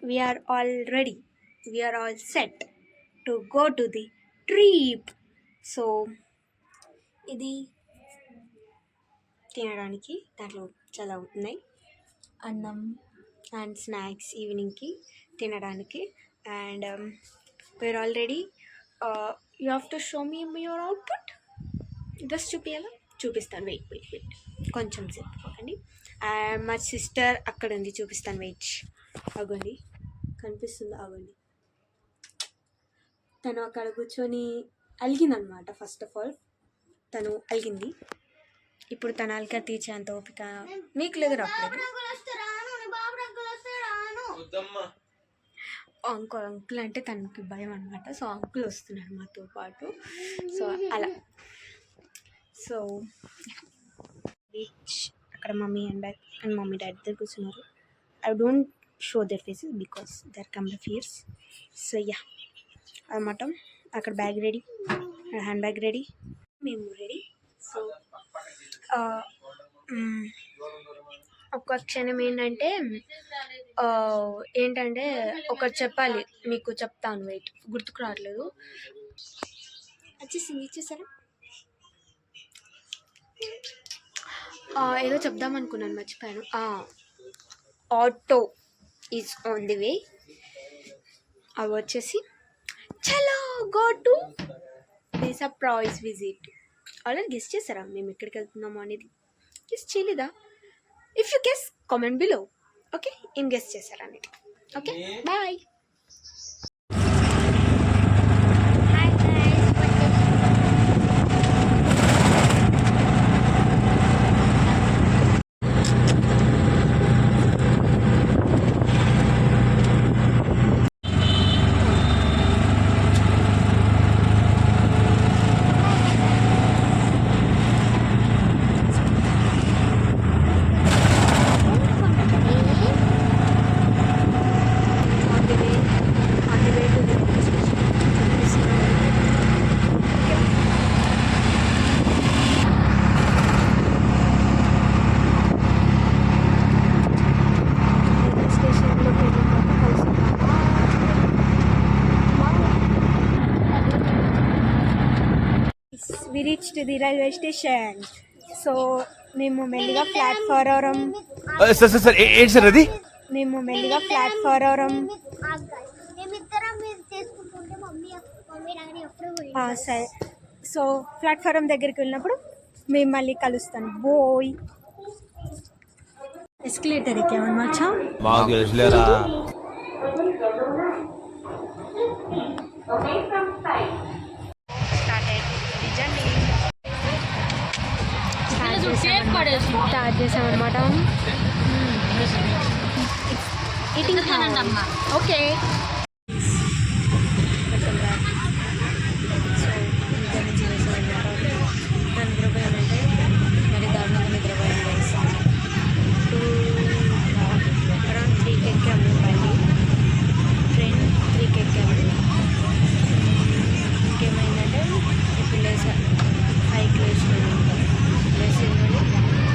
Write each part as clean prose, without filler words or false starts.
we are all ready. We are all set to go to the trip. So ఇది తినడానికి దాంట్లో చాలా ఉన్నాయి. అన్నం అండ్ స్నాక్స్ ఈవినింగ్కి తినడానికి. And we are all ready. You have to show me your output. Dress చూపించాలా? చూపిస్తాను. వెయిట్ కొంచెం సేపు ఓకండి. మా సిస్టర్ అక్కడ ఉంది, చూపిస్తాను. వెయిట్ ఆగండి, కనిపిస్తుంది, ఆగండి. తను అక్కడ కూర్చొని అలిగిందనమాట. ఫస్ట్ ఆఫ్ ఆల్ తను అలిగింది. ఇప్పుడు తన అలిక తీర్చేంత ఓపిక మీకు లేదు, రాలేదు. అంకుల్ అంటే తనకి భయం అనమాట. సో అంకుల్ వస్తున్నారు మాతో పాటు. సో అలా. సో అక్కడ మమ్మీ అండ్ మమ్మీ డాడీ దగ్గర కూర్చున్నారు. I don't show their faces because they are come fears. So yeah అన్నమాట. అక్కడ bag ready, hand bag ready, మేము రెడీ. సో ఒక క్షణం ఏంటంటే ఒకటి చెప్పాలి మీకు, చెప్తాను. వెయిట్, గుర్తుకు రావట్లేదు. వచ్చేసింది, ఇచ్చేసారా? ఏదో చెప్దాం అనుకున్నాను, మర్చిపోయాను. Auto is on the way. అవి వచ్చేసి చలో go to the surprise visit. Already guessed చేస్తారా మేము ఎక్కడికి వెళ్తున్నాము అనేది? గెస్ట్ చేయలేదా? If you guess comment below. Okay, ఏం గెస్ట్ చేస్తారా అనేది. Okay, bye. We reached the railway station. So మేము మెల్లిగా ప్లాట్ఫారం మేము మెల్లిగా ప్లాట్ఫారం సరే. సో ప్లాట్ఫారం దగ్గరికి వెళ్ళినప్పుడు మేము మళ్ళీ కలుస్తాను. బోయ్. ఎస్కలేటర్ ఎక్కామన్నమాట. స్టార్ట్ చేసామన్నమాట. ఓకే, నిద్రపోయానంటే మరి దారుణంగా నిద్రపోయాను. అరౌండ్ 3కి ఎక్కాము. బండి ట్రైన్ 3కి ఎక్కాము. ఇంకేమైందంటే ఇప్పుడు లేసా 5కి లేచిపోయాను.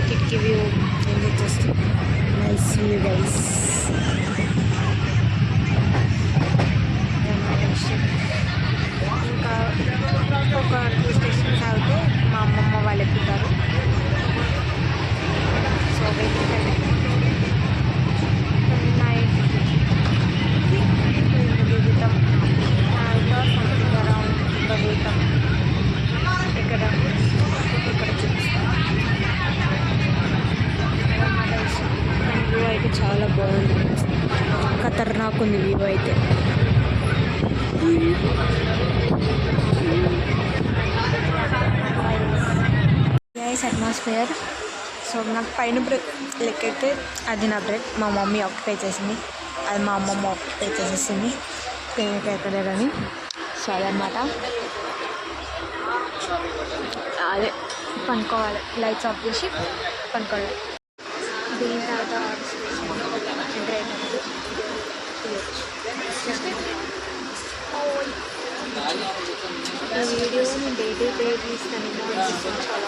కిటికీ వ్యూ ఎంజాయ్ చేస్తూ. Nice view guys. ఇంకా ఒక 2 స్టేషన్స్ ఆగితే మా అమ్మమ్మ వాళ్ళు ఎక్కుతారు. సో వెళ్తాం. నైట్ వెళ్తాం. సంథింగ్ అరౌండ్ వెళ్తాం. ఇక్కడ చూపిస్తాం. వ్యూ అయితే చాలా బాగుంది. ఖతర్నాక్ ఉంది వ్యూ అయితే. Nice atmosphere. సో నాకు పైన బ్రెడ్ లెక్కైతే అది నా బ్రెడ్ మా మమ్మీ ఆక్యుపై చేసింది, అది మా అమ్మమ్మ ఆక్యుపై చేసేసింది పేరుకి ఎక్కలేదని. సో అదనమాట. అదే పనుకోవాలి, లైట్స్ ఆఫ్ చేసి పనుకోవాలి. దీని తర్వాత ఎంటర్ అయినప్పుడు ఈ వీడియో నేను డైలీ తీస్తాను. చాలా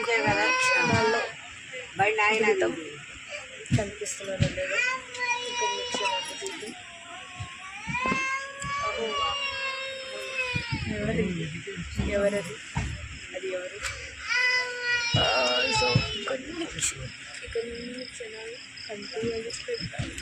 క్షణాల్లో దిగుతాం. కనిపిస్తున్నాను లేదు ఇంకొన్ని క్షణాలు దిగుతాం. ఎవరది అది ఎవరు? సో కొన్ని క్షణాలు కంటిన్యూస్ పెడతాను.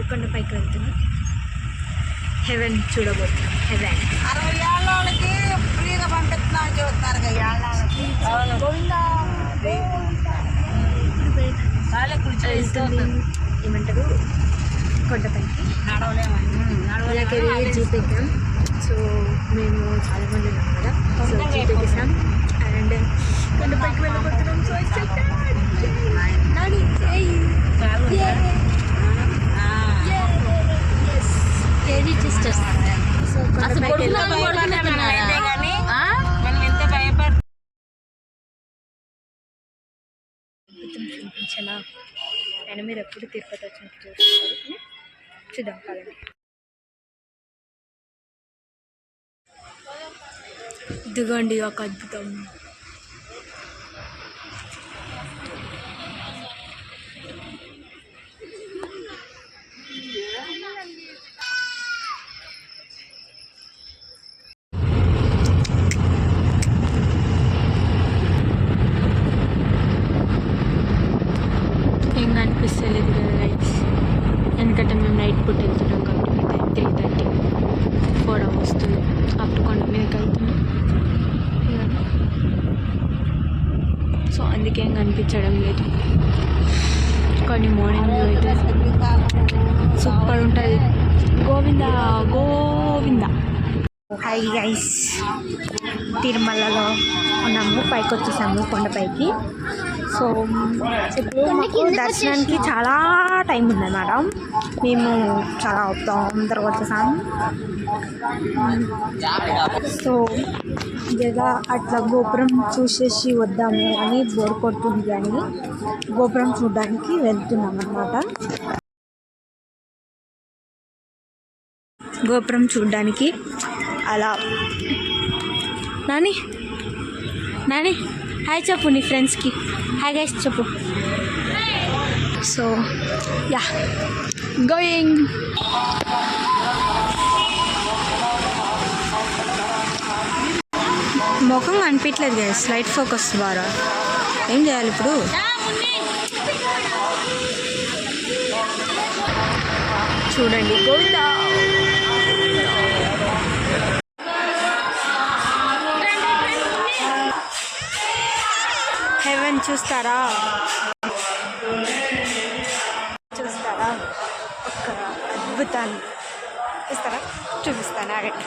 కొండపైకి వెళ్తున్నాం. హెవెన్ చూడబోతున్నాం. హెవెన్ 60 ఏళ్ళ వాళ్ళకి ఫ్రీగా పంపిస్తున్నాం చూస్తున్నారు. ఏమంటారు కొండపైకి నడవలేక జీప్ ఎక్కాం. సో మేము చాలా మంది ఉన్నాం కదా. సో జీప్ ఎక్కేసాం అండ్ కొండపైకి వెళ్ళబోతున్నాం. సో చూపించనా ఆయన మీరు ఎప్పుడు తిరుపతి వచ్చినట్టు చూస్తారు. చూద్దాం కాదండి. ఇదిగోండి ఒక అద్భుతం. ఏం కనిపిస్తలేదు కదా లైట్స్, ఎందుకంటే మేము నైట్ పూట వెళ్తున్నాం కాబట్టి 3:30 4 hours వస్తుంది. అప్పుడు కొండ మీదకి వెళ్తున్నాం. సో అందుకేం కనిపించడం లేదు. కానీ మార్నింగ్ వ్యూ అయితే సూపర్ ఉంటుంది. గోవిందా గోవిందా. హాయ్ గైస్, తిరుమలలో ఉన్నాము. పైకి వచ్చేసాము కొండపైకి. సో ఇప్పుడు మాకు దర్శనానికి చాలా టైం ఉందన్నమాట. మేము చాలా తొందరగా వచ్చేసాం. సో జగా అట్లా గోపురం చూసేసి వద్దాము అని బోర్ కొట్టుంది అని గోపురం చూడడానికి వెళ్తున్నాం అన్నమాట. గోపురం చూడడానికి అలా. నాని నాని హాయ్ చెప్పు నీ ఫ్రెండ్స్కి. హాయ్ గైస్ చెప్పు. So yeah going. ముఖం అనిపించలేదు గైస్, లైట్ ఫోకస్ ద్వారా. ఏం చేయాలి ఇప్పుడు? చూడండి గోవిందా. హెవెన్ చూస్తారా ఒక అద్భుతాన్ని చూస్తారా? చూపిస్తాను ఆగండి.